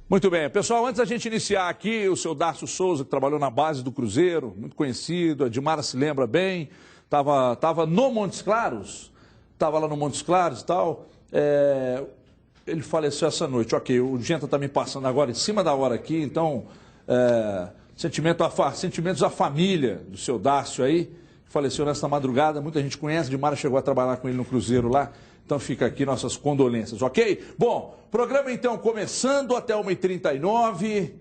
Muito bem. Pessoal, antes da gente iniciar aqui, o seu Darcio Souza, que trabalhou na base do Cruzeiro, muito conhecido, a Edmara se lembra bem, estava no Montes Claros, estava lá no Montes Claros e tal, ele faleceu essa noite. Ok, o Genta está me passando agora em cima da hora aqui, então, sentimentos à família do seu Darcio aí, que faleceu nesta madrugada, muita gente conhece, a Edmara chegou a trabalhar com ele no Cruzeiro lá. Então fica aqui nossas condolências, ok? Bom, programa então começando até 1h39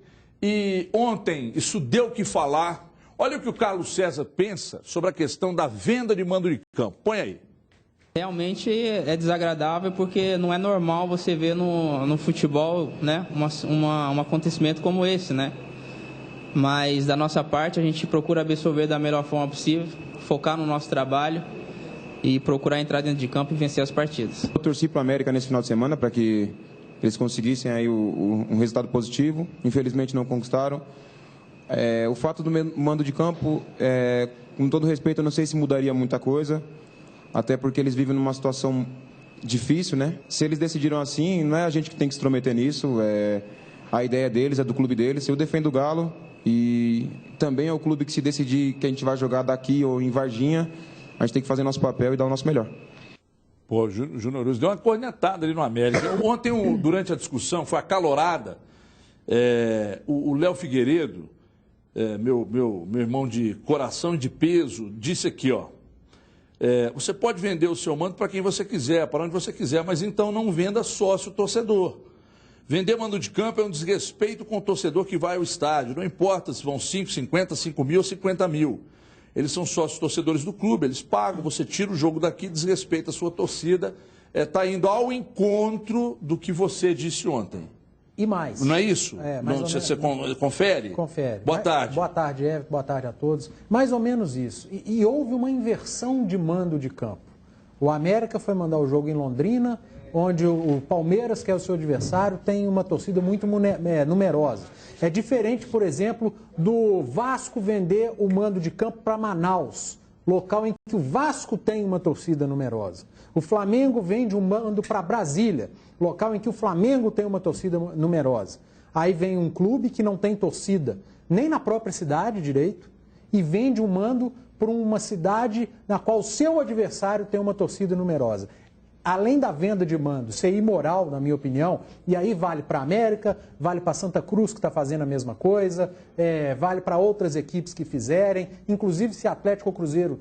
e ontem isso deu o que falar. Olha o que o Carlos César pensa sobre a questão da venda de mando de campo. Põe aí. Realmente é desagradável porque não é normal você ver no futebol, né, um acontecimento como esse, né? Mas da nossa parte a gente procura absorver da melhor forma possível, focar no nosso trabalho e procurar entrar dentro de campo e vencer as partidas. Eu torci para o América nesse final de semana para que eles conseguissem aí um resultado positivo. Infelizmente não conquistaram. O fato do mando de campo, com todo respeito, eu não sei se mudaria muita coisa, até porque eles vivem numa situação difícil, né? Se eles decidiram assim, não é a gente que tem que se intrometer nisso, a ideia deles, é do clube deles. Eu defendo o Galo e também é o clube que, se decidir que a gente vai jogar daqui ou em Varginha, a gente tem que fazer nosso papel e dar o nosso melhor. Pô, o Júnior Urso deu uma cornetada ali no América. Ontem, durante a discussão, foi acalorada. O Léo Figueiredo, meu irmão de coração e de peso, disse aqui, ó. Você pode vender o seu mando para quem você quiser, para onde você quiser, mas então não venda sócio-torcedor. Vender mando de campo é um desrespeito com o torcedor que vai ao estádio. Não importa se vão 5, 50, 5 mil ou 50 mil. Eles são sócios torcedores do clube, eles pagam, você tira o jogo daqui, desrespeita a sua torcida, está indo ao encontro do que você disse ontem. E mais. Não é isso? Você confere? Confere. Boa tarde. Boa tarde, Everton, boa tarde a todos. Mais ou menos isso. E houve uma inversão de mando de campo. O América foi mandar o jogo em Londrina, onde o Palmeiras, que é o seu adversário, tem uma torcida muito numerosa. É diferente, por exemplo, do Vasco vender o mando de campo para Manaus, local em que o Vasco tem uma torcida numerosa. O Flamengo vende um mando para Brasília, local em que o Flamengo tem uma torcida numerosa. Aí vem um clube que não tem torcida nem na própria cidade direito e vende um mando para uma cidade na qual o seu adversário tem uma torcida numerosa. Além da venda de mando ser imoral, na minha opinião, e aí vale para a América, vale para Santa Cruz, que está fazendo a mesma coisa, vale para outras equipes que fizerem, inclusive se Atlético ou Cruzeiro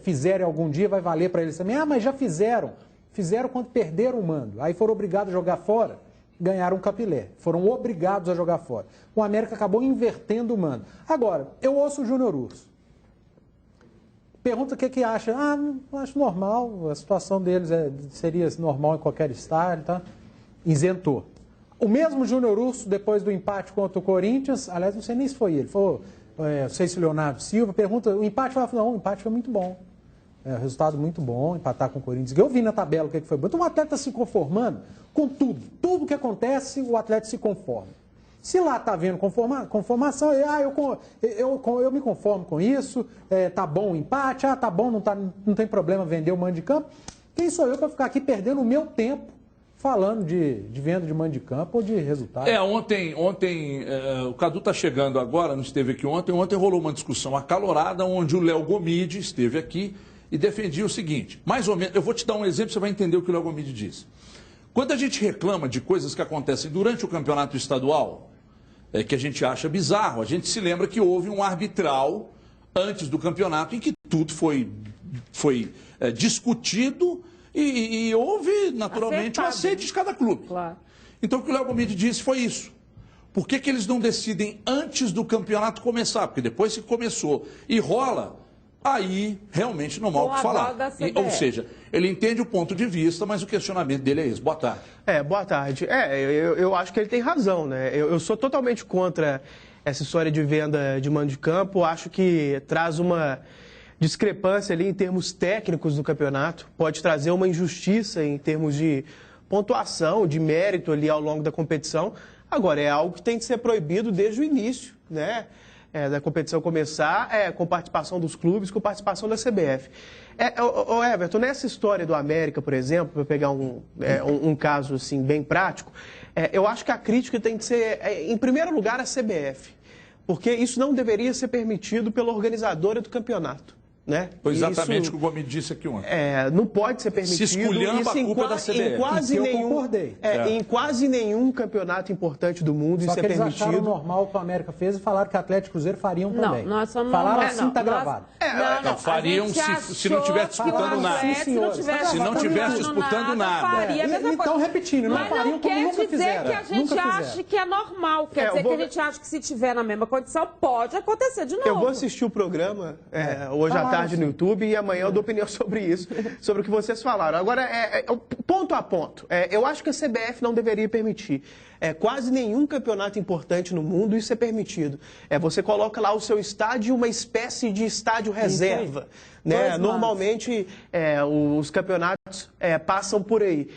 fizerem algum dia, vai valer para eles também. Ah, mas já fizeram. Fizeram quando perderam o mando. Aí foram obrigados a jogar fora, ganharam um capilé. Foram obrigados a jogar fora. O América acabou invertendo o mando. Agora, eu ouço o Júnior Urso. Pergunta o que acha. Eu acho normal, a situação deles seria normal em qualquer estádio, tá? Isentou. O mesmo Júnior Urso, depois do empate contra o Corinthians, aliás, não sei nem se foi ele, foi, não sei se o Leonardo Silva, pergunta, o empate o empate foi muito bom. Resultado muito bom, empatar com o Corinthians. Eu vi na tabela o que foi bom. Então o atleta se conformando com tudo. Tudo que acontece, o atleta se conforma. Se lá está havendo conformação, eu me conformo com isso, tá bom o empate, tá bom, não tem problema vender o mando de campo. Quem sou eu para ficar aqui perdendo o meu tempo falando de venda de mando de campo ou de resultado? Ontem o Cadu está chegando agora, não esteve aqui ontem. Ontem rolou uma discussão acalorada onde o Léo Gomide esteve aqui e defendia o seguinte, mais ou menos, eu vou te dar um exemplo, você vai entender o que o Léo Gomide disse. Quando a gente reclama de coisas que acontecem durante o campeonato estadual, que a gente acha bizarro, a gente se lembra que houve um arbitral antes do campeonato em que tudo foi discutido e houve, naturalmente, o aceite de cada clube. Claro. Então, o que o Léo Gomide disse foi isso. Por que eles não decidem antes do campeonato começar? Porque depois que começou e rola, aí realmente não há o que falar. Ou seja, ele entende o ponto de vista, mas o questionamento dele é esse. Boa tarde. Boa tarde. Eu acho que ele tem razão, né? Eu sou totalmente contra essa história de venda de mando de campo. Acho que traz uma discrepância ali em termos técnicos do campeonato. Pode trazer uma injustiça em termos de pontuação, de mérito ali ao longo da competição. Agora, é algo que tem que ser proibido desde o início, né? Da competição começar, com participação dos clubes, com participação da CBF. Everton, nessa história do América, por exemplo, para pegar um caso assim, bem prático, Eu acho que a crítica tem que ser, em primeiro lugar, a CBF, porque isso não deveria ser permitido pela organizadora do campeonato. Né? Foi exatamente o que o Gomes disse aqui ontem. Não pode ser permitido. Se esculhamba a culpa da CBF. Em quase nenhum campeonato importante do mundo isso é permitido. Só que eles acharam normal o que o América fez e falaram que Atlético e Cruzeiro fariam também. Não, nós somos falaram normal, assim, está gravado. Não, fariam se não tivesse disputando nada. Se não tivesse disputando nada. Faria a mesma então, coisa. repetindo, não fariam como nunca fizeram. Mas não quer dizer que a gente ache que é normal. Quer dizer que a gente acha que se tiver na mesma condição, pode acontecer de novo. Eu vou assistir o programa hoje à tarde no YouTube e amanhã eu dou opinião sobre isso, sobre o que vocês falaram. Agora, ponto a ponto, eu acho que a CBF não deveria permitir. Quase nenhum campeonato importante no mundo isso é permitido. Você coloca lá o seu estádio, uma espécie de estádio reserva. Né? Normalmente, os campeonatos passam por aí.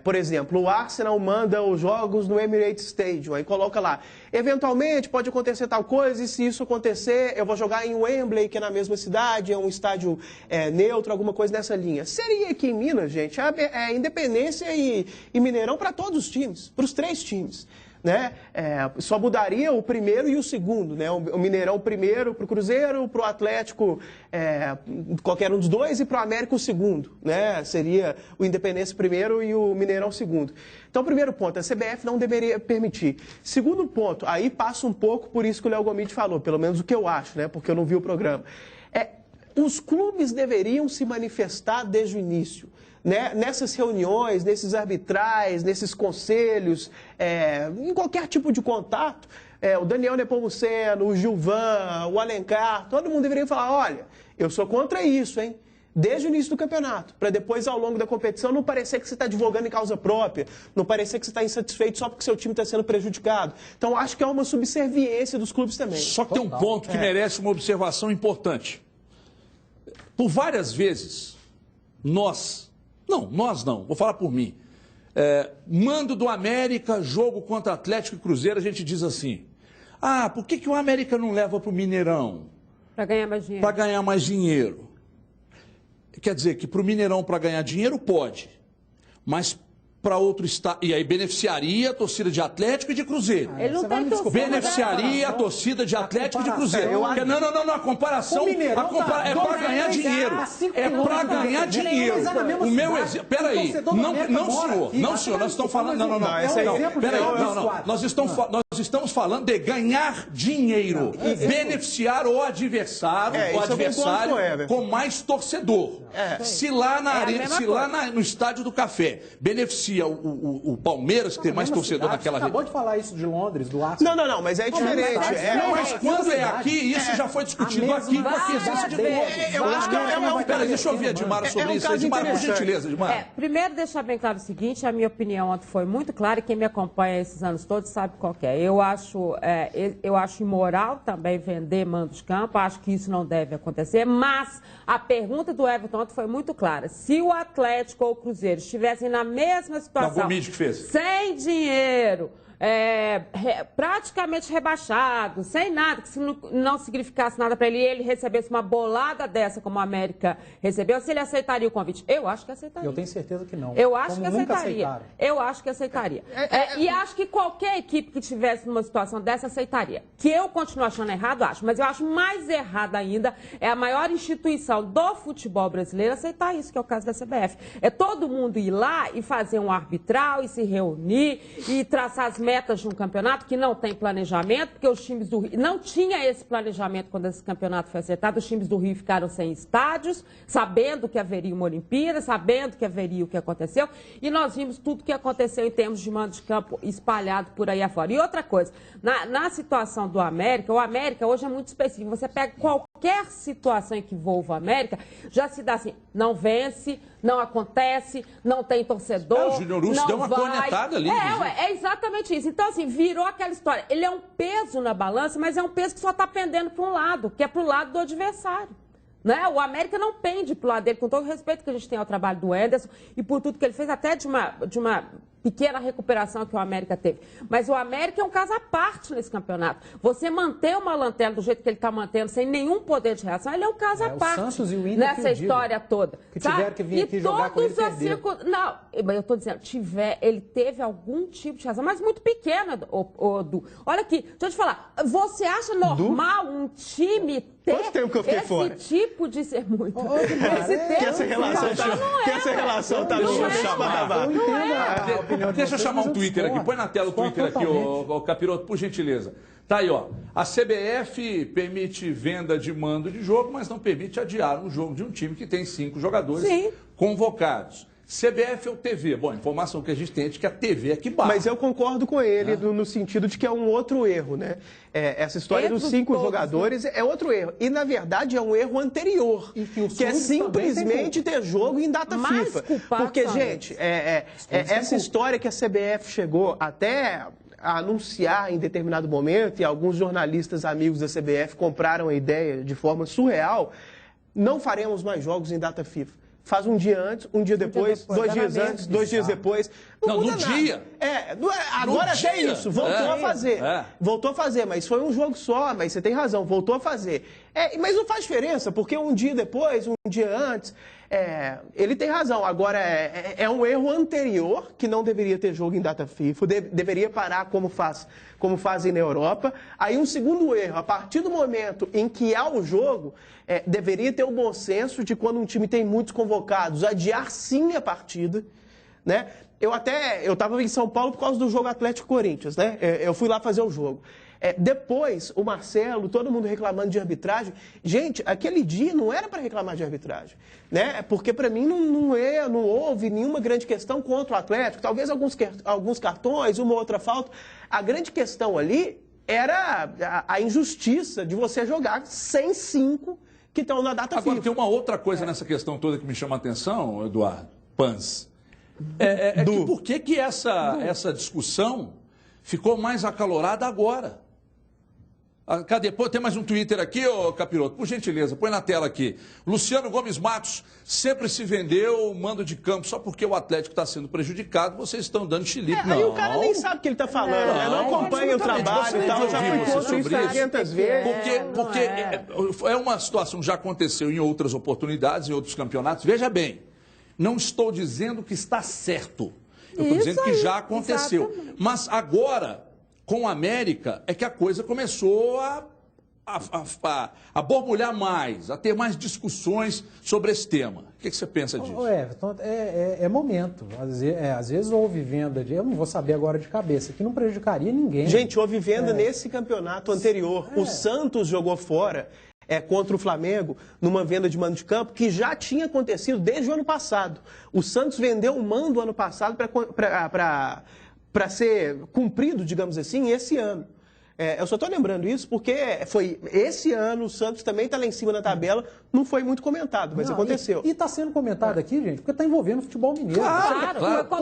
Por exemplo, o Arsenal manda os jogos no Emirates Stadium, aí coloca lá, eventualmente pode acontecer tal coisa, e se isso acontecer, eu vou jogar em Wembley, que é na mesma cidade, é um estádio neutro, alguma coisa nessa linha. Seria aqui em Minas, gente, Independência e Mineirão para todos os times, para os 3 times. Né? Só mudaria o primeiro e o segundo, né? O Mineirão primeiro para o Cruzeiro, para o Atlético qualquer um dos dois e para o América o segundo, né? Seria o Independência primeiro e o Mineirão segundo. Então, primeiro ponto, a CBF não deveria permitir. Segundo ponto, aí passa um pouco por isso que o Léo Gomide falou, pelo menos o que eu acho, né? Porque eu não vi o programa. Os clubes deveriam se manifestar desde o início. Né? Nessas reuniões, nesses arbitrais, nesses conselhos, em qualquer tipo de contato, o Daniel Nepomuceno, o Gilvan, o Alencar, todo mundo deveria falar, olha, eu sou contra isso, hein? Desde o início do campeonato, para depois, ao longo da competição, não parecer que você está advogando em causa própria, não parecer que você está insatisfeito só porque seu time está sendo prejudicado. Então, acho que é uma subserviência dos clubes também. Só que tem um ponto que merece uma observação importante. Por várias vezes, nós não, vou falar por mim. Mando do América, jogo contra Atlético e Cruzeiro, a gente diz assim, por que o América não leva para o Mineirão? Para ganhar mais dinheiro. Para ganhar mais dinheiro. Quer dizer que para o Mineirão, para ganhar dinheiro, pode. Mas para outro estado. E aí beneficiaria a torcida de Atlético e de Cruzeiro. Ele não tem torcida. Beneficiaria a torcida de Atlético e de Cruzeiro. Não, a comparação é para ganhar dinheiro. É para ganhar dinheiro. O meu exemplo. Peraí. Não, senhor, nós estamos falando. Não. Nós estamos falando de ganhar dinheiro. Beneficiar o adversário com mais torcedor. Se lá no Estádio do Café beneficia o Palmeiras, que tem mais torcedor naquela região. Acabou de falar isso de Londres, do Arsenal. Não, mas é diferente. Mas quando é aqui, isso já foi discutido aqui com a presença de todos. Eu acho que Peraí, deixa eu ouvir a Edmara sobre isso. Edmara, por gentileza, Edmara. Primeiro, deixar bem claro o seguinte, a minha opinião ontem foi muito clara e quem me acompanha esses anos todos sabe qual que é. Eu acho imoral também vender mando de campo, acho que isso não deve acontecer, mas a pergunta do Everton ontem foi muito clara. Se o Atlético ou o Cruzeiro estivessem na mesma situação, que fez. Sem dinheiro, praticamente rebaixado, sem nada, que se não significasse nada para ele e ele recebesse uma bolada dessa como a América recebeu, se ele aceitaria o convite? Eu acho que aceitaria. Eu tenho certeza que não. Eu acho que aceitaria. Eu acho que aceitaria. E acho que qualquer equipe que estivesse numa situação dessa aceitaria. Que eu continuo achando errado, acho. Mas eu acho mais errado ainda é a maior instituição do futebol brasileiro aceitar isso, que é o caso da CBF. É todo mundo ir lá e fazer um arbitral e se reunir e traçar as metas de um campeonato que não tem planejamento, porque os times do Rio não tinha esse planejamento quando esse campeonato foi acertado, os times do Rio ficaram sem estádios, sabendo que haveria uma Olimpíada, sabendo que haveria o que aconteceu, e nós vimos tudo o que aconteceu em termos de mando de campo espalhado por aí afora. E outra coisa, na situação do América, o América hoje é muito específico, você pega qualquer situação que envolva o América, já se dá assim, não vence, não acontece, não tem torcedor. O Júnior Russo deu uma cornetada ali. É exatamente isso. Então, assim, virou aquela história. Ele é um peso na balança, mas é um peso que só está pendendo para um lado, que é para o lado do adversário. Né? O América não pende para o lado dele, com todo o respeito que a gente tem ao trabalho do Anderson e por tudo que ele fez, até de uma pequena recuperação que o América teve. Mas o América é um caso à parte nesse campeonato. Você manter uma lanterna do jeito que ele está mantendo, sem nenhum poder de reação, ele é um caso à parte. O Santos e o Inter nessa história toda. Que tiveram que vir aqui jogar com ele perder. Não, eu estou dizendo, ele teve algum tipo de razão, mas muito pequena, Du. Olha aqui, deixa eu te falar. Você acha normal um time ter Quanto tempo que eu fiquei fora? Esse tipo de ser muito... Que essa relação tá Deixa eu chamar um Twitter aqui. Põe na tela o Twitter aqui, ô Capiroto, por gentileza. Tá aí, ó. A CBF permite venda de mando de jogo, mas não permite adiar um jogo de um time que tem 5 jogadores convocados. CBF ou TV? Bom, a informação que a gente tem é de que a TV é que barra. Mas eu concordo com ele no sentido de que é um outro erro, né? Essa história dos 5 jogadores é outro erro. E, na verdade, é um erro anterior, que é simplesmente ter jogo em data FIFA. Porque, gente, essa história que a CBF chegou até a anunciar em determinado momento, e alguns jornalistas amigos da CBF compraram a ideia de forma surreal, não faremos mais jogos em data FIFA. Faz um dia antes, um dia depois, 2 dias antes, 2 dias depois. Não muda nada. Dia. Agora até isso, voltou a fazer. Voltou a fazer, mas foi um jogo só, mas você tem razão, voltou a fazer. Mas não faz diferença, porque um dia depois, um dia antes, ele tem razão. Agora, é um erro anterior, que não deveria ter jogo em data FIFA, deveria parar como fazem na Europa. Aí um segundo erro, a partir do momento em que há o jogo, deveria ter o bom senso de quando um time tem muitos convocados, adiar sim a partida, né? Eu estava em São Paulo por causa do jogo Atlético-Corinthians, né? Eu fui lá fazer o jogo. Depois, o Marcelo, todo mundo reclamando de arbitragem. Gente, aquele dia não era para reclamar de arbitragem, né? Porque, para mim, não houve nenhuma grande questão contra o Atlético. Talvez alguns cartões, uma ou outra falta. A grande questão ali era a injustiça de você jogar sem 5 que estão na data FIFA. Agora, tem uma outra coisa nessa questão toda que me chama a atenção, Eduardo Pans. Por que essa discussão ficou mais acalorada agora? Cadê? Pô, tem mais um Twitter aqui, ô Capiroto? Por gentileza, põe na tela aqui. Luciano Gomes Matos sempre se vendeu o mando de campo só porque o Atlético está sendo prejudicado, vocês estão dando chilique. Aí o cara nem sabe o que ele está falando, não acompanha o trabalho e tal, já fui contra isso 500 vezes. Porque é uma situação que já aconteceu em outras oportunidades, em outros campeonatos. Veja bem, não estou dizendo que está certo. Eu estou dizendo que já aconteceu. Exatamente. Mas agora, com a América, é que a coisa começou a borbulhar mais, a ter mais discussões sobre esse tema. O que você pensa disso? Everton, é momento. Às vezes houve venda de... Eu não vou saber agora de cabeça, que não prejudicaria ninguém. Gente, houve venda nesse campeonato anterior. O Santos jogou fora contra o Flamengo, numa venda de mando de campo, que já tinha acontecido desde o ano passado. O Santos vendeu um mando ano passado para ser cumprido, digamos assim, esse ano. Eu só estou lembrando isso porque foi esse ano, o Santos também está lá em cima na tabela, não foi muito comentado, mas aconteceu. E está sendo comentado aqui, gente, porque está envolvendo o futebol mineiro. Claro.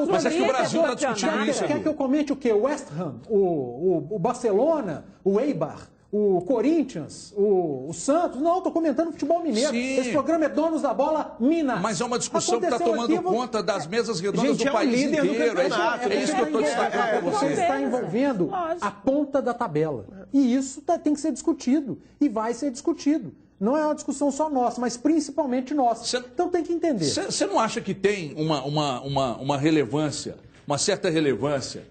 Mas é que o Brasil está discutindo isso. Quer que eu comente o quê? O West Ham, o Barcelona, o Eibar, o Corinthians, o Santos. Não, estou comentando o futebol mineiro. Sim. Esse programa é Donos da Bola Minas. Mas é uma discussão que está tomando conta das mesas redondas do país inteiro. É isso que eu estou destacando para você. Você está envolvendo a ponta da tabela. E isso tem que ser discutido. E vai ser discutido. Não é uma discussão só nossa, mas principalmente nossa. Então tem que entender. Você não acha que tem uma relevância, uma certa relevância,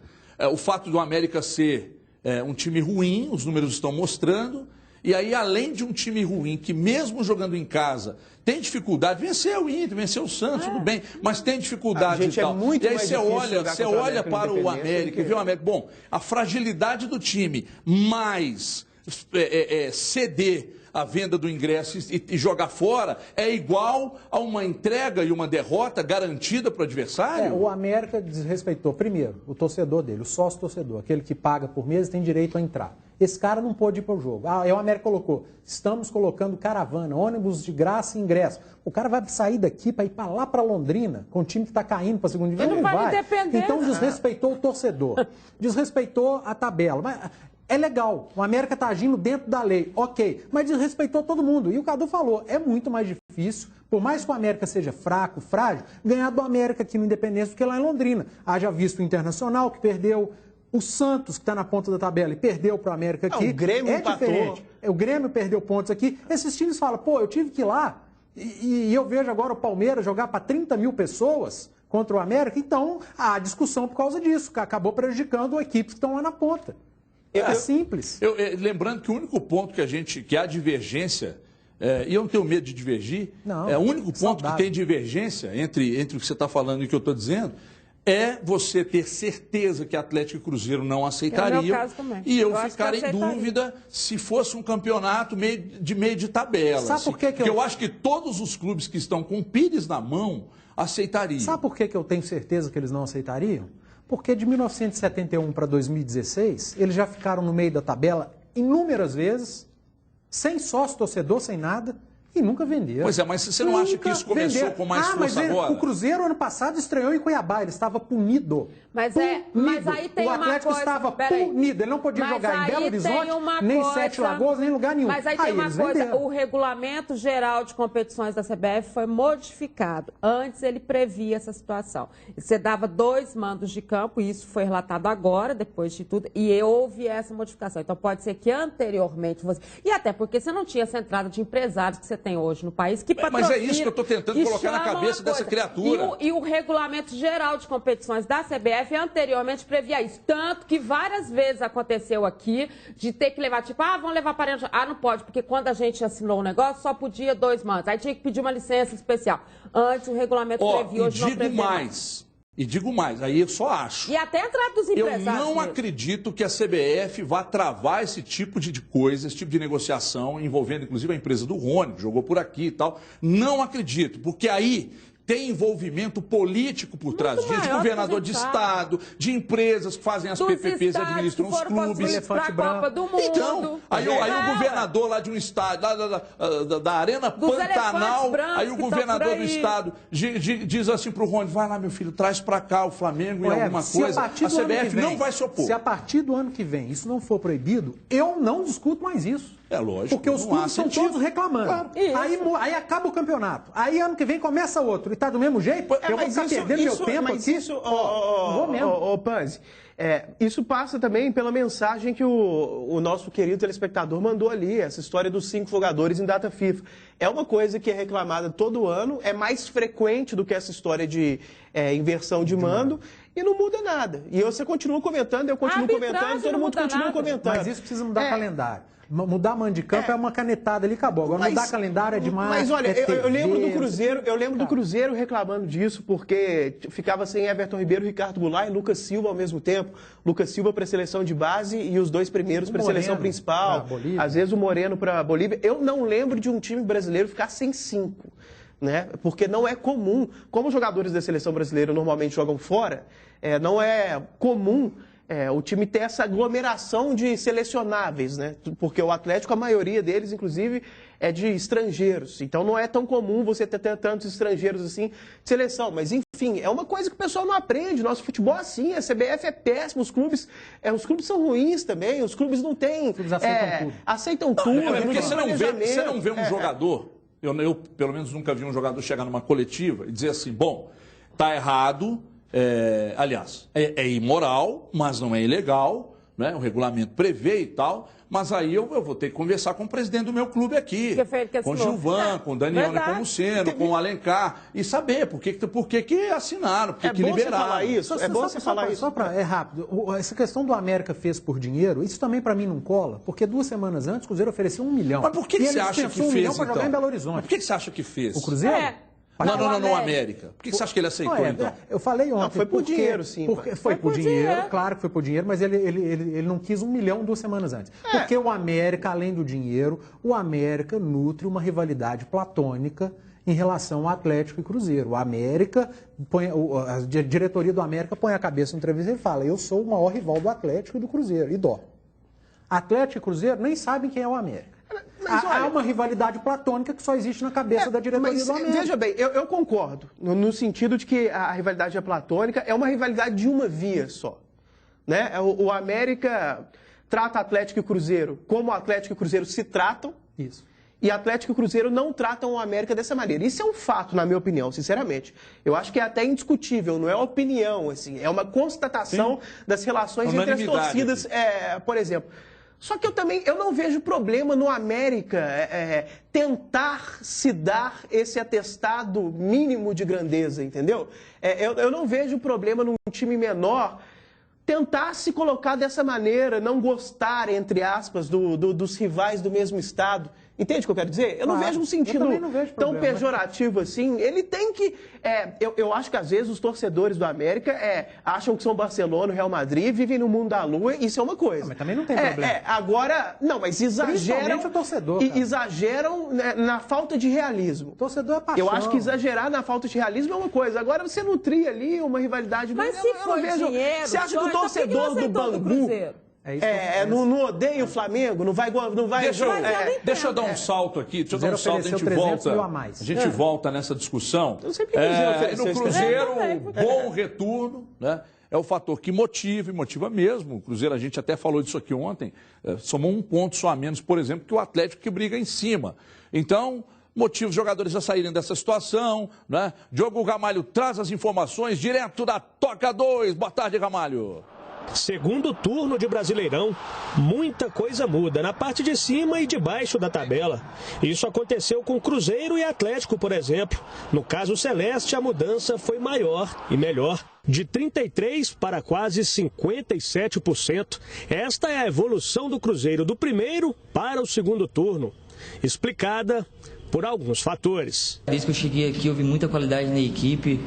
o fato do América ser um time ruim, os números estão mostrando, e aí além de um time ruim, que mesmo jogando em casa, tem dificuldade, venceu o Inter, venceu o Santos, tudo bem, mas tem dificuldade e tal. E aí você olha para o América e vê o América, bom, a fragilidade do time, mais ceder a venda do ingresso e jogar fora é igual a uma entrega e uma derrota garantida para o adversário? O América desrespeitou, primeiro, o torcedor dele, o sócio-torcedor, aquele que paga por mês tem direito a entrar. Esse cara não pôde ir para o jogo. Aí o América colocou, estamos colocando caravana, ônibus de graça e ingresso. O cara vai sair daqui para ir para lá para Londrina, com o time que está caindo para a segunda divisão. Ele não vai depender. Então desrespeitou o torcedor, desrespeitou a tabela. Mas é legal, o América está agindo dentro da lei, ok, mas desrespeitou todo mundo. E o Cadu falou, é muito mais difícil Por mais que o América seja fraco, frágil, ganhar do América aqui no Independência do que lá em Londrina. Haja visto o Internacional, que perdeu, o Santos, que está na ponta da tabela e perdeu para o América aqui. O Grêmio empatou. Diferente. O Grêmio perdeu pontos aqui. Esses times falam, pô, eu tive que ir lá. E eu vejo agora o Palmeiras jogar para 30 mil pessoas contra o América. Então, há discussão por causa disso, que acabou prejudicando equipes que estão lá na ponta. É simples. Lembrando que o único ponto que há divergência, e eu não tenho medo de divergir, o único ponto que tem divergência entre o que você está falando e o que eu estou dizendo, é você ter certeza que Atlético e Cruzeiro não aceitariam. É o meu caso também. E eu ficar em dúvida se fosse um campeonato meio de tabela. Sabe por que porque eu acho que todos os clubes que estão com o Pires na mão aceitariam. Sabe por que eu tenho certeza que eles não aceitariam? Porque de 1971 para 2016, eles já ficaram no meio da tabela inúmeras vezes, sem sócio torcedor, sem nada, e nunca venderam. Pois é, mas você não acha que isso começou com mais força agora? O Cruzeiro, ano passado, estreou em Cuiabá, ele estava punido. Mas aí tem uma coisa... O Atlético estava punido, ele não podia jogar em Belo Horizonte, nem Sete Lagoas, nem em lugar nenhum. Mas aí tem uma coisa, o regulamento geral de competições da CBF foi modificado. Antes ele previa essa situação. Você dava 2 mandos de campo, e isso foi relatado agora, depois de tudo, e houve essa modificação. Então pode ser que anteriormente você... E até porque você não tinha essa entrada de empresários que você tem hoje no país que patrocina... Mas é isso que eu estou tentando colocar na cabeça dessa criatura. E o regulamento geral de competições da CBF anteriormente previa isso. Tanto que várias vezes aconteceu aqui de ter que levar, tipo, vamos levar parente. Não pode, porque quando a gente assinou o negócio, só podia 2 mandos. Aí tinha que pedir uma licença especial. Antes o regulamento previa, hoje não previa mais. E digo mais, aí eu só acho. E até a entrada dos empresários. Eu não acredito que a CBF vá travar esse tipo de coisa, esse tipo de negociação, envolvendo inclusive a empresa do Rony, que jogou por aqui e tal. Não acredito, porque aí tem envolvimento político por trás disso, de governador de estado, de empresas que fazem as PPPs e administram os clubes. Então, aí o governador lá de um estado, da Arena Pantanal, aí o governador do estado diz assim pro Rony, vai lá, meu filho, traz pra cá o Flamengo e alguma coisa. A CBF não vai se opor. Se a partir do ano que vem isso não for proibido, eu não discuto mais isso. É lógico. Porque os clubes estão todos reclamando. Claro. Aí acaba o campeonato. Aí ano que vem começa outro. E tá do mesmo jeito? Eu vou ficar perdendo meu tempo aqui. Não vou mesmo. Panzi, isso passa também pela mensagem que o nosso querido telespectador mandou ali, essa história dos 5 jogadores em data FIFA. É uma coisa que é reclamada todo ano, é mais frequente do que essa história de inversão de mando. E não muda nada. E você continua comentando, eu continuo comentando, todo mundo continua comentando. Mas isso precisa mudar calendário. Mudar mando de campo é uma canetada ali, acabou. Agora mudar calendário é demais. Mas olha, eu lembro do Cruzeiro reclamando disso, porque ficava sem Everton Ribeiro, Ricardo Goulart e Lucas Silva ao mesmo tempo. Lucas Silva para a seleção de base e os 2 primeiros para a seleção principal. Às vezes o Moreno para a Bolívia. Eu não lembro de um time brasileiro ficar sem 5. Né? Porque não é comum, como os jogadores da seleção brasileira normalmente jogam fora, não é comum o time ter essa aglomeração de selecionáveis, né? Porque o Atlético, a maioria deles, inclusive, é de estrangeiros. Então não é tão comum você ter tantos estrangeiros assim de seleção. Mas, enfim, é uma coisa que o pessoal não aprende. Nosso futebol é assim, a CBF é péssimo, os clubes são ruins também, os clubes não têm... Os clubes aceitam tudo. Porque você não vê um jogador... Eu, pelo menos, nunca vi um jogador chegar numa coletiva e dizer assim, bom, tá errado, aliás, é imoral, mas não é ilegal, né? O regulamento prevê e tal, mas aí eu vou ter que conversar com o presidente do meu clube aqui, com o Gilvan, com o Daniel Nepomuceno, com o Alencar, e saber por que assinaram, por que liberaram. É bom você falar isso. É rápido, essa questão do América fez por dinheiro, isso também para mim não cola, porque 2 semanas antes o Cruzeiro ofereceu 1 milhão. Mas por que você acha que fez, então? Para jogar em Belo Horizonte. Mas por que você acha que fez? O Cruzeiro? Não, América. Por que você acha que ele aceitou, então? Eu falei ontem. Foi por dinheiro, sim. Foi por dinheiro, claro que foi por dinheiro, mas ele não quis 1 milhão 2 semanas antes. Porque o América, além do dinheiro, o América nutre uma rivalidade platônica em relação ao Atlético e Cruzeiro. O América, a diretoria do América põe a cabeça no travesseiro e fala, eu sou o maior rival do Atlético e do Cruzeiro, e dó. Atlético e Cruzeiro nem sabem quem é o América. Há uma rivalidade platônica que só existe na cabeça da diretoria do América. Veja bem, eu concordo, no sentido de que a rivalidade é platônica, é uma rivalidade de uma via só. Né? O América trata Atlético e Cruzeiro como o Atlético e Cruzeiro se tratam. Isso. E Atlético e Cruzeiro não tratam o América dessa maneira. Isso é um fato, na minha opinião, sinceramente. Eu acho que é até indiscutível, não é opinião, assim, é uma constatação das relações entre as torcidas, por exemplo. Só que eu não vejo problema no América tentar se dar esse atestado mínimo de grandeza, entendeu? Eu não vejo problema num time menor tentar se colocar dessa maneira, não gostar, entre aspas, dos rivais do mesmo estado. Entende o que eu quero dizer? Eu não vejo um sentido tão pejorativo assim. Ele tem que... eu acho que às vezes os torcedores do América acham que são Barcelona, Real Madrid, vivem no mundo da lua, isso é uma coisa. Mas também não tem problema. Agora, não, mas exageram... o torcedor, exageram na falta de realismo. O torcedor é paixão. Eu acho que exagerar na falta de realismo é uma coisa. Agora, você nutrir ali uma rivalidade... Mas se for dinheiro... Você acha que o torcedor do Bangu... não odeia o Flamengo, não vai... Deixa eu dar um salto aqui, a gente volta nessa discussão. No Cruzeiro, o bom retorno, né, é o fator que motiva mesmo. O Cruzeiro, a gente até falou disso aqui ontem, somou um ponto só a menos, por exemplo, que o Atlético, que briga em cima. Então, motiva os jogadores a saírem dessa situação, né? Diogo Gamalho traz as informações direto da Toca 2. Boa tarde, Gamalho. Segundo turno de Brasileirão, muita coisa muda na parte de cima e de baixo da tabela. Isso aconteceu com Cruzeiro e Atlético, por exemplo. No caso celeste, a mudança foi maior e melhor. De 33% para quase 57%. Esta é a evolução do Cruzeiro do primeiro para o segundo turno. Explicada por alguns fatores. Desde que eu cheguei aqui, houve muita qualidade na equipe.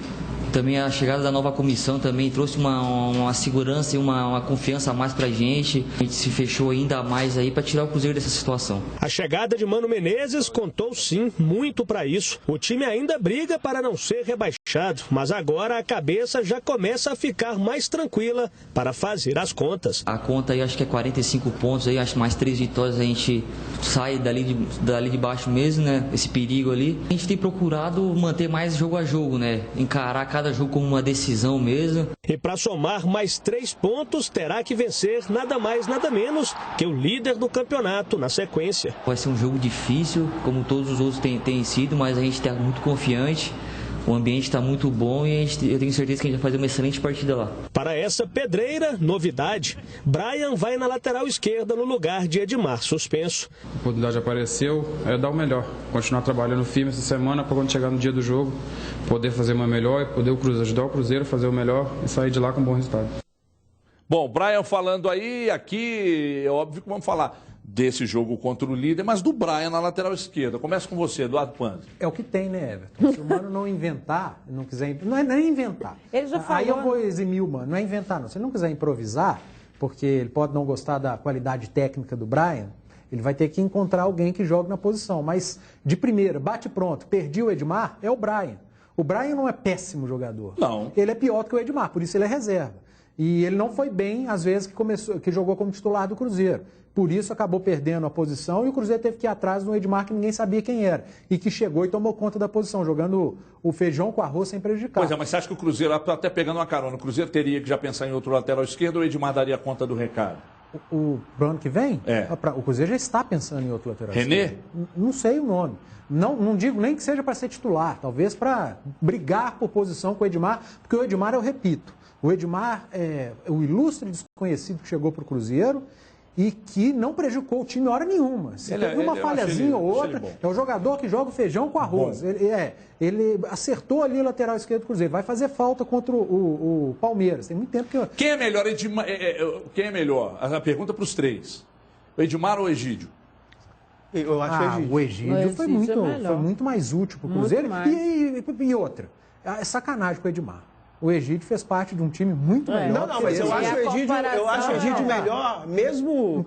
Também a chegada da nova comissão também trouxe uma segurança e uma confiança a mais pra gente. A gente se fechou ainda mais aí para tirar o Cruzeiro dessa situação. A chegada de Mano Menezes contou sim muito para isso. O time ainda briga para não ser rebaixado, mas agora a cabeça já começa a ficar mais tranquila para fazer as contas. A conta aí acho que é 45 pontos, aí acho que mais 3 vitórias a gente sai dali de baixo mesmo, né? Esse perigo ali. A gente tem procurado manter mais jogo a jogo, né? Encarar cada jogo como uma decisão mesmo. E para somar mais 3 pontos, terá que vencer nada mais, nada menos que o líder do campeonato na sequência. Vai ser um jogo difícil, como todos os outros têm sido, mas a gente está muito confiante. O ambiente está muito bom e eu tenho certeza que a gente vai fazer uma excelente partida lá. Para essa pedreira, novidade. Brian vai na lateral esquerda no lugar de Edmar, suspenso. A oportunidade apareceu, dar o melhor. Continuar trabalhando firme essa semana para quando chegar no dia do jogo, poder fazer uma melhor e poder ajudar o Cruzeiro a fazer o melhor e sair de lá com um bom resultado. Bom, Brian falando aí, aqui é óbvio que vamos falar desse jogo contra o líder, mas do Brian na lateral esquerda. Começa com você, Eduardo Panzi. É o que tem, né, Everton? Se o Mano não inventar, não quiser... Não é nem inventar. Ele já falou... Aí eu vou eximir o Mano, não é inventar não. Se ele não quiser improvisar, porque ele pode não gostar da qualidade técnica do Brian, ele vai ter que encontrar alguém que jogue na posição. Mas, de primeira, bate pronto, perdi o Edmar, é o Brian. O Brian não é péssimo jogador. Não. Ele é pior do que o Edmar, por isso ele é reserva. E ele não foi bem, às vezes, que jogou como titular do Cruzeiro. Por isso acabou perdendo a posição e o Cruzeiro teve que ir atrás do Edmar, que ninguém sabia quem era. E que chegou e tomou conta da posição, jogando o feijão com arroz sem prejudicar. Pois é, mas você acha que o Cruzeiro, até pegando uma carona, o Cruzeiro teria que já pensar em outro lateral esquerdo ou o Edmar daria conta do recado? Pro ano que vem? É. O Cruzeiro já está pensando em outro lateral René? esquerdo. Não sei o nome. Não digo nem que seja para ser titular, talvez para brigar por posição com o Edmar, porque o Edmar, eu repito, o Edmar é o ilustre desconhecido que chegou para o Cruzeiro e que não prejudicou o time hora nenhuma. Se teve uma falhazinha ou outra, é o jogador que joga o feijão com arroz. Ele acertou ali o lateral esquerdo do Cruzeiro. Vai fazer falta contra o Palmeiras. Tem muito tempo que... Quem é melhor, Edmar? Quem é melhor? A pergunta para os três. O Edmar ou o Egídio? Eu acho que o Egídio foi muito mais útil para o Cruzeiro. E outra, é sacanagem com o Edmar. O Egídio fez parte de um time muito melhor. Não, mas eu acho o Egídio melhor, mesmo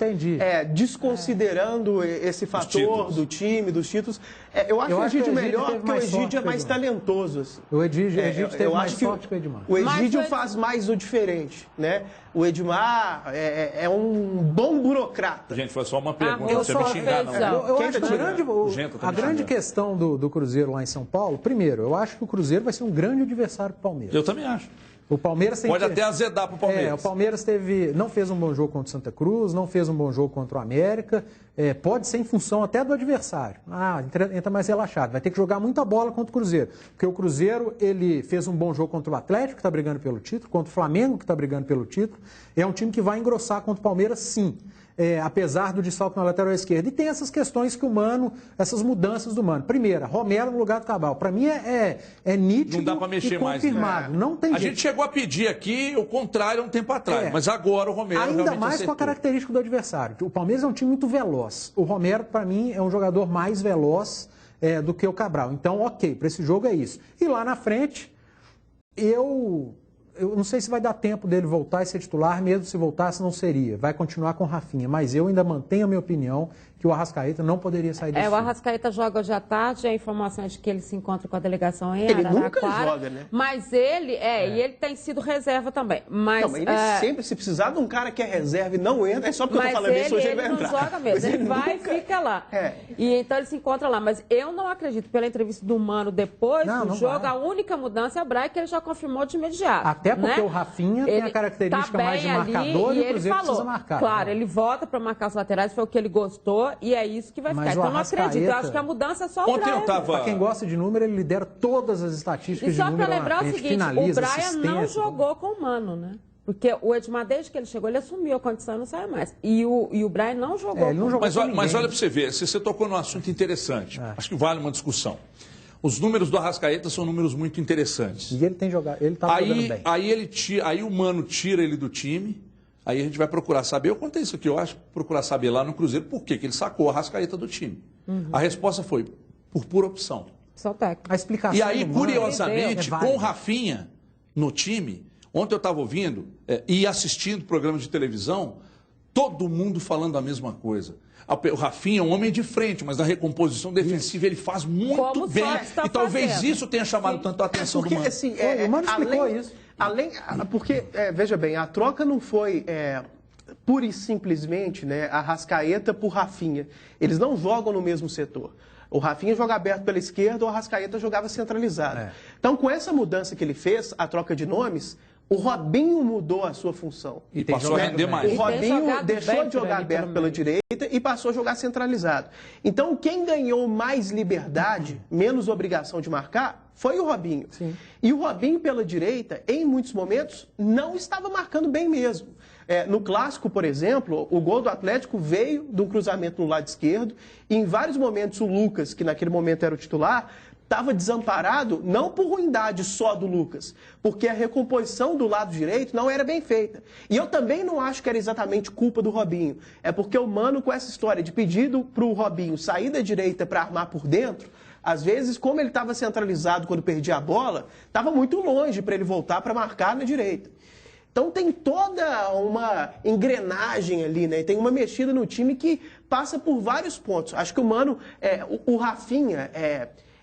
desconsiderando esse fator do time, dos títulos. Eu acho o Egídio melhor porque o Egídio é mais talentoso. Assim. O Egídio teve mais sorte que o Edmar. O Egídio faz mais o diferente, né? O Edmar é um bom burocrata. Gente, foi só uma pergunta, você me xingar, não. Eu acho que a grande questão do Cruzeiro lá em São Paulo, primeiro, eu acho que o Cruzeiro vai ser um grande adversário do Palmeiras. Eu também acho. O Palmeiras pode até azedar para o Palmeiras. O Palmeiras não fez um bom jogo contra o Santa Cruz, não fez um bom jogo contra o América. Pode ser em função até do adversário. Entra mais relaxado. Vai ter que jogar muita bola contra o Cruzeiro. Porque o Cruzeiro ele fez um bom jogo contra o Atlético, que está brigando pelo título, contra o Flamengo, que está brigando pelo título. É um time que vai engrossar contra o Palmeiras, sim. Apesar do desfalque na lateral esquerda. E tem essas questões que o Mano, essas mudanças do Mano. Primeira, Romero no lugar do Cabral. Para mim é nítido. Não dá para mexer mais. Confirmado. Não tem jeito. A gente chegou a pedir aqui o contrário há um tempo atrás, mas agora o Romero ainda mais acertou. Com a característica do adversário. O Palmeiras é um time muito veloz. O Romero, para mim, é um jogador mais veloz do que o Cabral. Então, ok, para esse jogo é isso. E lá na frente, eu não sei se vai dar tempo dele voltar e ser titular, mesmo se voltasse não seria. Vai continuar com o Rafinha, mas eu ainda mantenho a minha opinião que o Arrascaeta não poderia sair desse o Arrascaeta joga hoje à tarde, a informação é de que ele se encontra com a delegação em Araraquara. Ele nunca joga, né? Mas ele, e ele tem sido reserva também. Mas ele sempre, se precisar de um cara que é reserva e não entra, é só porque eu tô falando isso, hoje ele vai entrar. Mas ele não joga mesmo, ele vai e fica lá. E então ele se encontra lá. Mas eu não acredito, pela entrevista do Mano depois do jogo, a única mudança é o Braga, que ele já confirmou de imediato. Até porque o Rafinha tem a característica mais de marcador e o Cruzeiro precisa marcar. Claro, ele volta para marcar os laterais, foi o que ele gostou. E é isso que vai ficar. Então eu não acredito. Eu acho que a mudança é só o Brian. Para quem gosta de número, ele lidera todas as estatísticas de número. E só para lembrar o seguinte, o Brian não jogou com o Mano, né? Porque o Edmar, desde que ele chegou, ele assumiu a condição e não saiu mais. E o Brian não jogou. Ele não jogou mas olha para você ver, você tocou num assunto interessante. Acho que vale uma discussão. Os números do Arrascaeta são números muito interessantes. E ele tem jogado, ele está jogando bem. Aí o Mano tira ele do time. Aí a gente vai procurar saber, eu contei isso aqui, eu acho, procurar saber lá no Cruzeiro por que ele sacou a Arrascaeta do time. A resposta foi, por pura opção. Só técnico. A explicação e aí, curiosamente, com o Rafinha no time, ontem eu estava ouvindo e assistindo programas de televisão, todo mundo falando a mesma coisa. O Rafinha é um homem de frente, mas na recomposição defensiva ele faz muito bem. E talvez isso tenha chamado tanto a atenção do Mano. Assim, o Mano explicou isso. Porque, veja bem, a troca não foi pura e simplesmente Arrascaeta por Rafinha. Eles não jogam no mesmo setor. O Rafinha joga aberto pela esquerda, o Arrascaeta jogava centralizado. Então, com essa mudança que ele fez, a troca de nomes, o Robinho mudou a sua função. E passou a render mais. O Robinho deixou de jogar aberto pela direita e passou a jogar centralizado. Então, quem ganhou mais liberdade, menos obrigação de marcar, foi o Robinho. Sim. E o Robinho, pela direita, em muitos momentos, não estava marcando bem mesmo. No Clássico, por exemplo, o gol do Atlético veio de um cruzamento no lado esquerdo. E em vários momentos, o Lucas, que naquele momento era o titular, estava desamparado, não por ruindade só do Lucas, porque a recomposição do lado direito não era bem feita. E eu também não acho que era exatamente culpa do Robinho. É porque o Mano, com essa história de pedido para o Robinho sair da direita para armar por dentro, às vezes, como ele estava centralizado quando perdia a bola, estava muito longe para ele voltar para marcar na direita. Então tem toda uma engrenagem ali, né? Tem uma mexida no time que passa por vários pontos. Acho que o Mano, o Rafinha,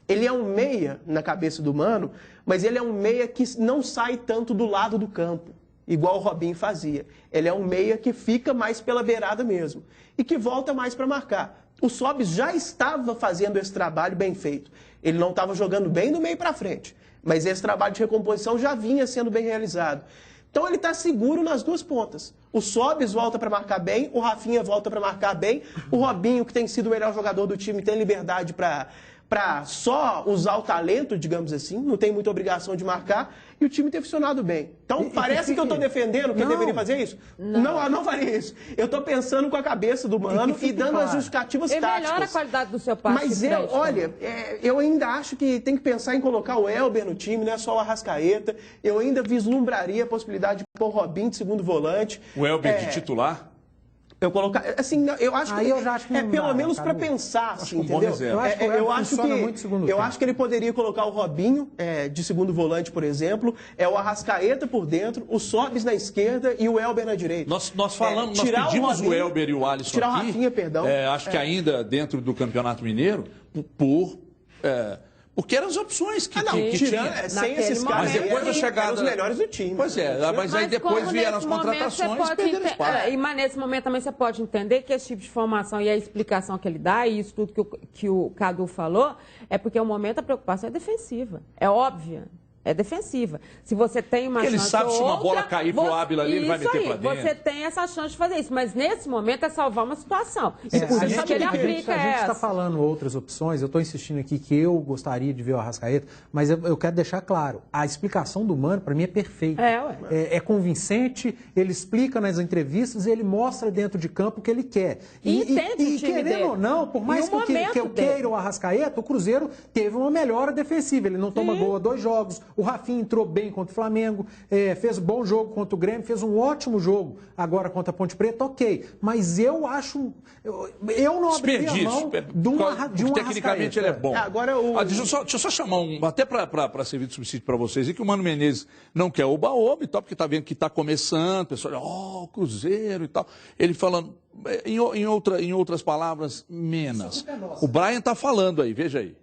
ele é um meia na cabeça do Mano, mas ele é um meia que não sai tanto do lado do campo, igual o Robinho fazia. Ele é um meia que fica mais pela beirada mesmo e que volta mais para marcar. O Sobis já estava fazendo esse trabalho bem feito. Ele não estava jogando bem do meio para frente, mas esse trabalho de recomposição já vinha sendo bem realizado. Então ele está seguro nas duas pontas. O Sobis volta para marcar bem, o Rafinha volta para marcar bem, o Robinho, que tem sido o melhor jogador do time, tem liberdade para só usar o talento, digamos assim, não tem muita obrigação de marcar, e o time tem funcionado bem. Então, parece que eu estou defendendo quem deveria fazer isso? Não faria isso. Eu estou pensando com a cabeça do Mano e dando as justificativas táticas. Melhora a qualidade do seu passe. Mas eu ainda acho que tem que pensar em colocar o Elber no time, não é só o Arrascaeta. Eu ainda vislumbraria a possibilidade de pôr o Robinho de segundo volante. O Elber de titular? Eu colocar, assim, eu acho que eu já acho que pelo menos para pensar, assim, entendeu? Eu acho que ele poderia colocar o Robinho de segundo volante, por exemplo, o Arrascaeta por dentro, o Sobis na esquerda e o Elber na direita. Nós falamos, nós pedimos o Elber e o Alisson tirar aqui. O Rafinha, perdão. Acho que ainda dentro do Campeonato Mineiro, porque eram as opções que tinha. Sem esses caras, mas depois da chegada, os melhores do time. Pois mas aí depois vieram as contratações e perderam espaço. Mas nesse momento também você pode entender que esse tipo de formação e a explicação que ele dá, e isso tudo que o Cadu falou, é porque o momento a preocupação é defensiva. É óbvia. É defensiva. Se você tem uma chance ele sabe se uma bola cair pro Ávila ali, ele vai meter pra dentro. Você tem essa chance de fazer isso. Mas nesse momento é salvar uma situação. A gente está falando outras opções. Eu estou insistindo aqui que eu gostaria de ver o Arrascaeta, mas eu quero deixar claro, a explicação do Mano, para mim, é perfeita. É convincente, ele explica nas entrevistas, ele mostra dentro de campo o que ele quer. E querendo ou não, por mais que eu queira o Arrascaeta, o Cruzeiro teve uma melhora defensiva. Ele não toma gol há 2 jogos. O Rafinha entrou bem contra o Flamengo, fez um bom jogo contra o Grêmio, fez um ótimo jogo agora contra a Ponte Preta, ok. Mas eu acho... Eu não abriria a mão de um tecnicamente ele é bom. Deixa eu só chamar até para servir de subsídio para vocês, e que o Mano Menezes não quer oba-oba e tal, porque está vendo que está começando, o pessoal olha, Cruzeiro e tal. Ele falando, em outras palavras, menos. O Brian está falando aí, veja aí.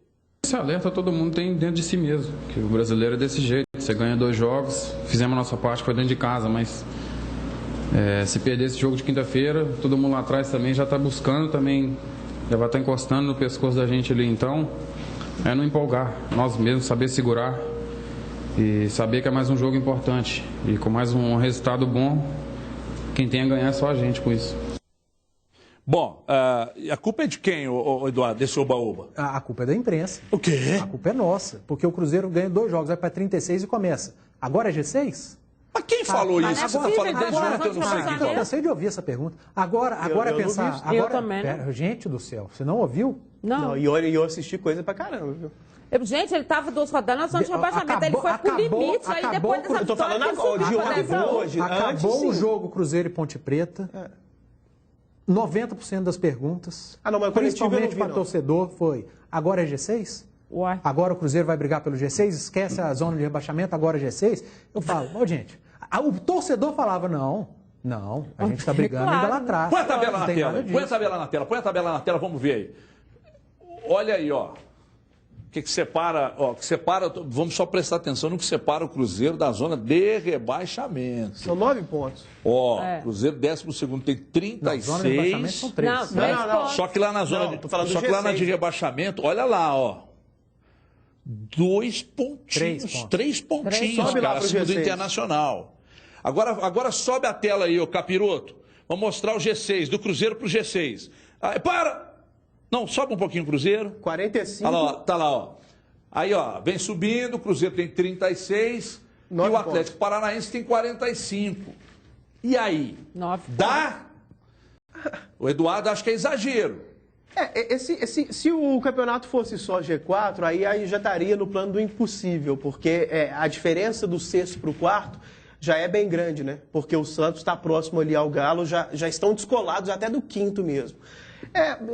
Esse alerta todo mundo tem dentro de si mesmo, que o brasileiro é desse jeito. Você ganha 2 jogos, fizemos a nossa parte, foi dentro de casa, mas se perder esse jogo de quinta-feira, todo mundo lá atrás também já está buscando, também já vai estar encostando no pescoço da gente ali. Então, é não empolgar, nós mesmos, saber segurar e saber que é mais um jogo importante. E com mais um resultado bom, quem tem a ganhar é só a gente com isso. Bom, a culpa é de quem, Eduardo, desse oba-oba? A culpa é da imprensa. O quê? A culpa é nossa, porque o Cruzeiro ganha 2 jogos, vai para 36 e começa. Agora é G6? Mas quem falou isso? Você está falando desde ontem, eu não sei quem falou. Eu cansei de ouvir essa pergunta. Agora é pensar... Eu também. Gente do céu, você não ouviu? Não, e eu assisti coisa pra caramba, viu? Gente, ele estava 2 rodadas na zona de rebaixamento, ele foi pro limite, aí depois dessa vitória... Eu tô falando agora, de hoje. Acabou o jogo Cruzeiro e Ponte Preta... 90% das perguntas, principalmente para torcedor, foi: agora é G6? Agora o Cruzeiro vai brigar pelo G6? Esquece a zona de rebaixamento, agora é G6? Eu falo, gente, o torcedor falava, não, a gente está brigando ainda lá atrás. Põe a tabela na tela, põe a tabela na tela, vamos ver aí. Olha aí, ó. O que separa, vamos só prestar atenção no que separa o Cruzeiro da zona de rebaixamento. São 9 pontos. Cruzeiro 12º tem 36. Na zona de rebaixamento são 3. Não. Só que lá na zona lá na de rebaixamento, olha lá, ó. 2 pontinhos, 3 pontinhos, cara, acima do Internacional. Agora sobe a tela aí, ô Capiroto. Vamos mostrar o G6, do Cruzeiro pro G6. Para! Não, sobe um pouquinho o Cruzeiro. 45. Tá lá, ó. Aí, ó, vem subindo, o Cruzeiro tem 36 e o Atlético Paranaense tem 45. E aí? 9 dá? O Eduardo acha que é exagero. Se o campeonato fosse só G4, aí já estaria no plano do impossível, porque a diferença do 6º para o 4º já é bem grande, né? Porque o Santos está próximo ali ao Galo, já estão descolados até do 5º mesmo.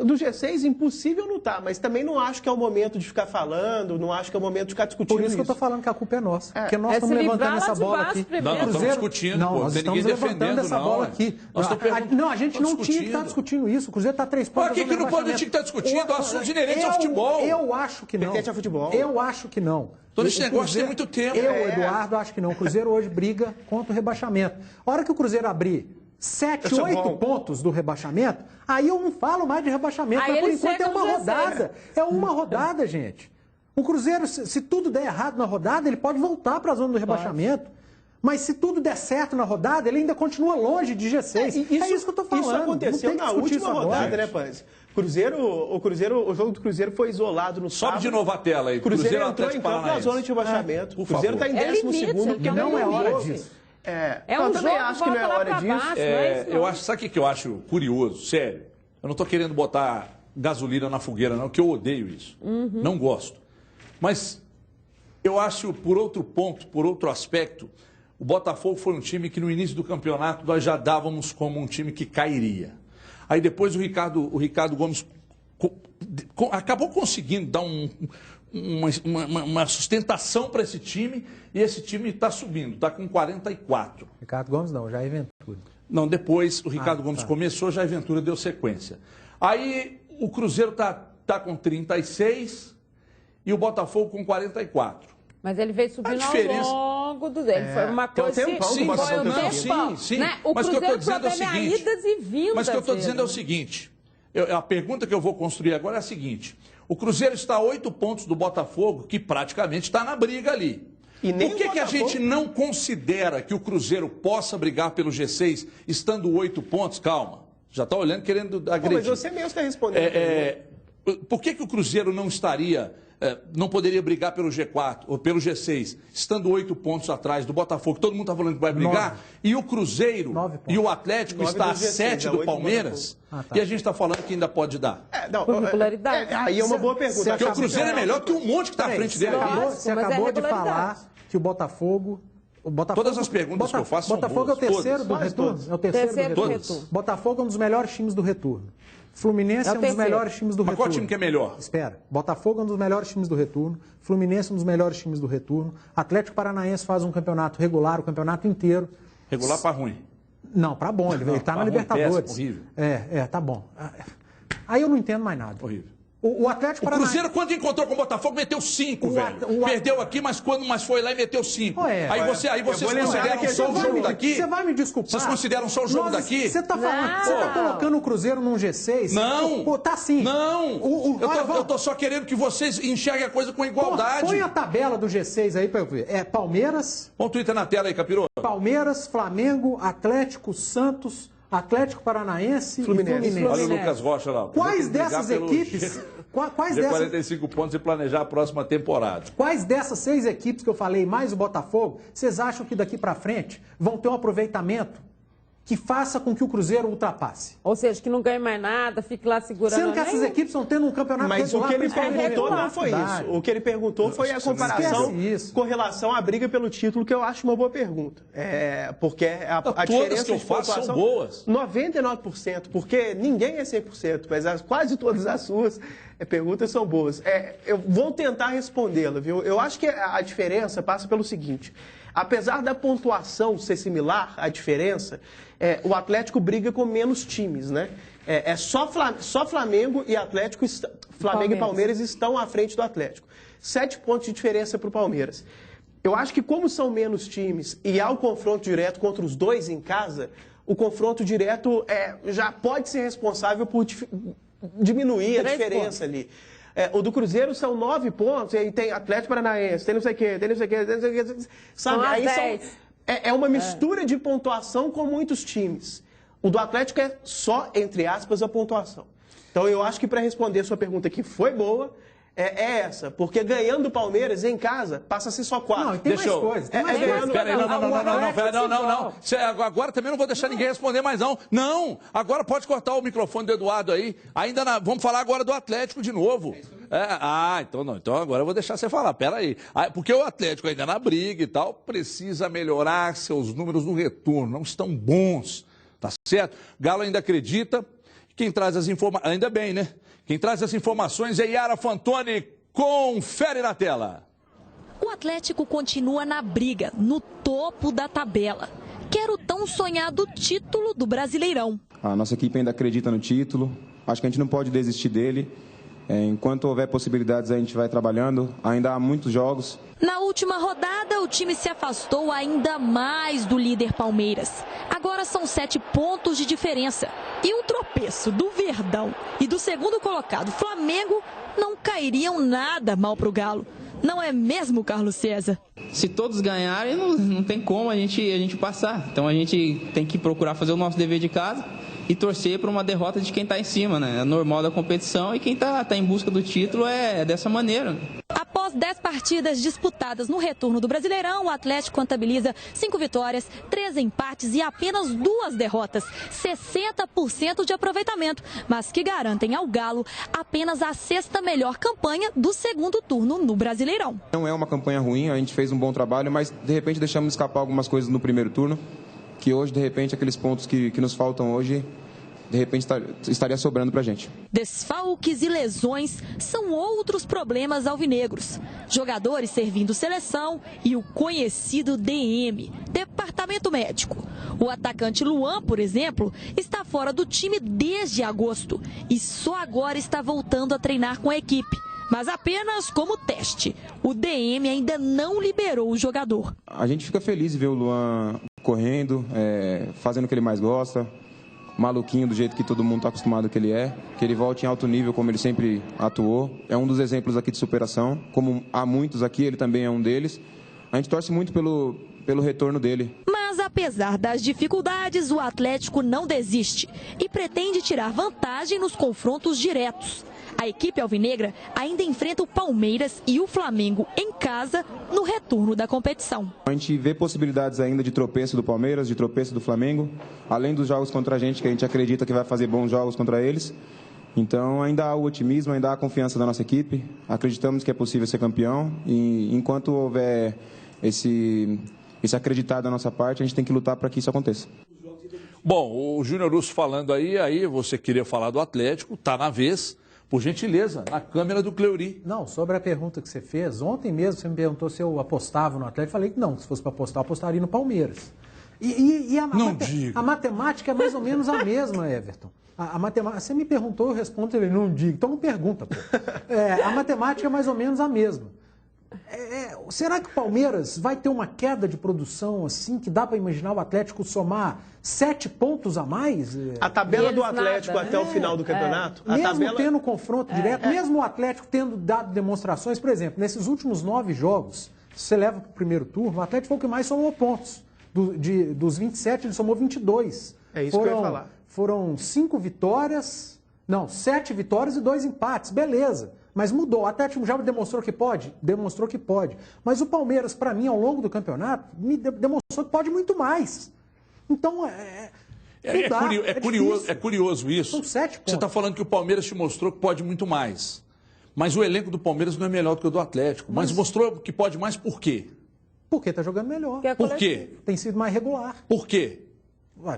Do G6, impossível não tá, mas também não acho que é o momento de ficar falando, não acho que é o momento de ficar discutindo isso. Por isso que eu estou falando que a culpa é nossa, porque nós estamos levantando essa bola aqui. Não, nós estamos discutindo, nós estamos levantando essa bola aqui. Não, a gente não tinha que estar discutindo isso, o Cruzeiro está 3 pontos. Por que não pode tinha que estar discutindo assuntos inerentes ao futebol? Eu acho que não. Eu acho que não. Todo esse negócio tem muito tempo. Eduardo, acho que não. O Cruzeiro hoje briga contra o rebaixamento. A hora que o Cruzeiro abrir 7, 8 pontos do rebaixamento, aí eu não falo mais de rebaixamento, mas por enquanto é uma rodada. É uma rodada, gente. O Cruzeiro, se tudo der errado na rodada, ele pode voltar para a zona do rebaixamment. Mas se tudo der certo na rodada, ele ainda continua longe de G6. É isso que eu estou falando. Isso aconteceu na última rodada, né, Panzi? O jogo do Cruzeiro foi isolado no sábado. Sobe de novo a tela aí. O Cruzeiro entrou em campo na zona de rebaixamento. O Cruzeiro está em 12º, que não é hora disso. Eu também acho que não é hora disso. Eu acho, sabe o que eu acho curioso? Sério. Eu não estou querendo botar gasolina na fogueira, não, que eu odeio isso. Não gosto. Mas eu acho, por outro ponto, por outro aspecto, o Botafogo foi um time que no início do campeonato nós já dávamos como um time que cairia. Aí depois o Ricardo Gomes acabou conseguindo dar uma sustentação para esse time, e esse time está subindo, está com 44. Ricardo Gomes não, Jair Ventura. Não, depois o Ricardo Gomes começou, Jair Ventura deu sequência. Aí o Cruzeiro está com 36 e o Botafogo com 44. Mas ele veio subindo ao longo do dele. Foi uma coisa... Sim. Né? O mas Cruzeiro, o que eu estou dizendo é o seguinte... idas e vindas. Mas o que eu estou dizendo é o seguinte... A pergunta que eu vou construir agora é a seguinte... O Cruzeiro está a 8 pontos do Botafogo, que praticamente está na briga ali. Por que a gente não considera que o Cruzeiro possa brigar pelo G6 estando 8 pontos? Calma, já está olhando querendo agredir. Mas você mesmo está respondendo. Por que o Cruzeiro não poderia brigar pelo G4 ou pelo G6, estando 8 pontos atrás do Botafogo? Todo mundo está falando que vai brigar. 9. E o Cruzeiro e o Atlético 9 está a do G6, 7 do Palmeiras. E a gente está falando que ainda pode dar. Aí é uma boa pergunta. Porque o Cruzeiro é melhor que um monte que está à frente dele. Você acabou de falar que o Botafogo... Todas as perguntas que eu faço são Botafogo boas. É o terceiro do retorno? É o terceiro do retorno. Botafogo é um dos melhores times do retorno. Fluminense é um dos melhores times do retorno. Mas qual time que é melhor? Espera. Botafogo é um dos melhores times do retorno. Fluminense é um dos melhores times do retorno. Atlético Paranaense faz um campeonato regular, o campeonato inteiro. Regular para ruim? Não, para bom. Ele está na Libertadores. Horrível. Tá bom. Aí eu não entendo mais nada. Horrível. O Atlético Paranaense... O Cruzeiro, quando encontrou com o Botafogo, meteu 5, velho. Perdeu aqui, mas foi lá e meteu 5. Aí vocês consideram só o jogo daqui? Você vai me desculpar. Vocês consideram só o jogo daqui? Você está falando, você está colocando o Cruzeiro num G6? Não. Tá sim. Não. Eu tô só querendo que vocês enxerguem a coisa com igualdade. Põe a tabela do G6 aí para eu ver. É Palmeiras... Põe o Twitter na tela aí, Capiroto. Palmeiras, Flamengo, Atlético, Santos... Atlético Paranaense e Fluminense. Olha o Lucas Rocha lá. Quais dessas equipes... Quais dessas... 45 pontos e planejar a próxima temporada. Quais dessas 6 equipes que eu falei, mais o Botafogo, vocês acham que daqui para frente vão ter um aproveitamento que faça com que o Cruzeiro ultrapasse? Ou seja, que não ganhe mais nada, fique lá segurando... Sendo que essas equipes estão tendo um campeonato regular... Mas o que ele perguntou não foi isso. O que ele perguntou foi a comparação com relação à briga pelo título, que eu acho uma boa pergunta. Porque a diferença que eu faço são boas. 99%, porque ninguém é 100%, mas quase todas as suas perguntas são boas. Eu vou tentar respondê-la, viu? Eu acho que a diferença passa pelo seguinte... Apesar da pontuação ser similar, a diferença, o Atlético briga com menos times, né? Só Flamengo e Atlético, Flamengo e Palmeiras estão à frente do Atlético. 7 pontos de diferença para o Palmeiras. Eu acho que como são menos times e há o confronto direto contra os dois em casa, o confronto direto já pode ser responsável por diminuir a diferença ali. O do Cruzeiro são 9 pontos, e aí tem Atlético Paranaense, tem não sei o quê, sabe? Aí é uma mistura de pontuação com muitos times. O do Atlético é só, entre aspas, a pontuação. Então eu acho que para responder a sua pergunta que foi boa, essa. Porque ganhando o Palmeiras em casa, passa a ser só 4. Não, tem mais coisas. Peraí, não. Agora também não vou deixar ninguém responder mais, não. Não, agora pode cortar o microfone do Eduardo aí. Vamos falar agora do Atlético de novo. Então não. Então agora eu vou deixar você falar. Peraí. Porque o Atlético ainda na briga e tal, precisa melhorar seus números no retorno. Não estão bons. Tá certo? Galo ainda acredita. Quem traz as informações... Ainda bem, né? Quem traz as informações é Yara Fantoni. Confere na tela. O Atlético continua na briga, no topo da tabela. Quer o tão sonhado título do Brasileirão. A nossa equipe ainda acredita no título. Acho que a gente não pode desistir dele. Enquanto houver possibilidades, a gente vai trabalhando. Ainda há muitos jogos. Na última rodada, o time se afastou ainda mais do líder Palmeiras. Agora são 7 pontos de diferença. E um tropeço do Verdão e do segundo colocado, Flamengo, não cairiam nada mal para o Galo. Não é mesmo, Carlos César? Se todos ganharem, não tem como a gente passar. Então a gente tem que procurar fazer o nosso dever de casa e torcer para uma derrota de quem está em cima, né? É normal da competição e quem está em busca do título é dessa maneira. Após 10 partidas disputadas no retorno do Brasileirão, o Atlético contabiliza 5 vitórias, 3 empates e apenas 2 derrotas. 60% de aproveitamento, mas que garantem ao Galo apenas a 6ª melhor campanha do segundo turno no Brasileirão. Não é uma campanha ruim, a gente fez um bom trabalho, mas de repente deixamos escapar algumas coisas no primeiro turno, que hoje, de repente, aqueles pontos que nos faltam hoje, de repente, estaria sobrando para a gente. Desfalques e lesões são outros problemas alvinegros. Jogadores servindo seleção e o conhecido DM, Departamento Médico. O atacante Luan, por exemplo, está fora do time desde agosto e só agora está voltando a treinar com a equipe. Mas apenas como teste. O DM ainda não liberou o jogador. A gente fica feliz de ver o Luan correndo, fazendo o que ele mais gosta, maluquinho do jeito que todo mundo está acostumado que ele volte em alto nível como ele sempre atuou. É um dos exemplos aqui de superação, como há muitos aqui, ele também é um deles. a gente torce muito pelo retorno dele. Mas apesar das dificuldades, o Atlético não desiste e pretende tirar vantagem nos confrontos diretos. A equipe alvinegra ainda enfrenta o Palmeiras e o Flamengo em casa no retorno da competição. A gente vê possibilidades ainda de tropeço do Palmeiras, de tropeço do Flamengo, além dos jogos contra a gente gente acredita que vai fazer bons jogos contra eles. Então ainda há o otimismo, ainda há a confiança da nossa equipe. Acreditamos que é possível ser campeão e enquanto houver esse acreditar da nossa parte, a gente tem que lutar para que isso aconteça. Bom, o Júnior Urso falando aí você queria falar do Atlético, tá na vez. Por gentileza, na câmera do Cleuri. Não, sobre a pergunta que você fez, ontem mesmo você me perguntou se eu apostava no Atlético. Eu falei que não, se fosse para apostar, eu apostaria no Palmeiras. A matemática é mais ou menos a mesma, Everton. A matemática, você me perguntou, eu respondo, ele não digo. Então não pergunta, pô. A matemática é mais ou menos a mesma. Será que o Palmeiras vai ter uma queda de produção assim que dá para imaginar o Atlético somar 7 pontos a mais? A tabela do Atlético até o final do campeonato? Mesmo tendo confronto direto, mesmo o Atlético tendo dado demonstrações, por exemplo, nesses últimos 9 jogos, se você leva para o primeiro turno, o Atlético foi o que mais somou pontos. Dos 27, ele somou 22. É isso que eu ia falar. Foram 7 vitórias e 2 empates, beleza. Mas mudou. O Atlético já demonstrou que pode? Demonstrou que pode. Mas o Palmeiras, para mim, ao longo do campeonato, me demonstrou que pode muito mais. Então, é curioso isso. São 7 pontos. Você está falando que o Palmeiras te mostrou que pode muito mais. Mas o elenco do Palmeiras não é melhor do que o do Atlético. Mas mostrou que pode mais por quê? Porque está jogando melhor. Por quê? Tem sido mais regular. Por quê?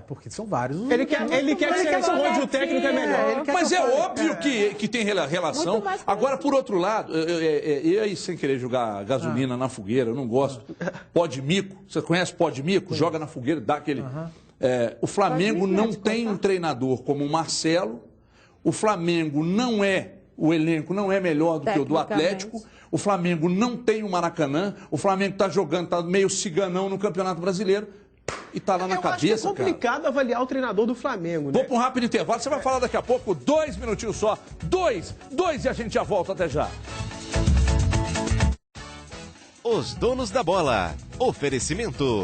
Porque são vários. Ele quer que você responda o técnico é melhor. Mas é óbvio que tem relação. Agora, por outro lado, eu aí sem querer jogar gasolina na fogueira, eu não gosto. Pó de mico, você conhece pó de mico? Joga na fogueira, dá aquele... o Flamengo não tem um treinador como o Marcelo. O Flamengo não é... O elenco não é melhor do que o do Atlético. O Flamengo não tem o Maracanã. O Flamengo está jogando, está meio ciganão no Campeonato Brasileiro. E tá lá na cabeça, cara. É complicado avaliar o treinador do Flamengo, né? Vou para um rápido intervalo, você vai falar daqui a pouco, 2 minutinhos só. 2 e a gente já volta, até já. Os donos da bola. Oferecimento.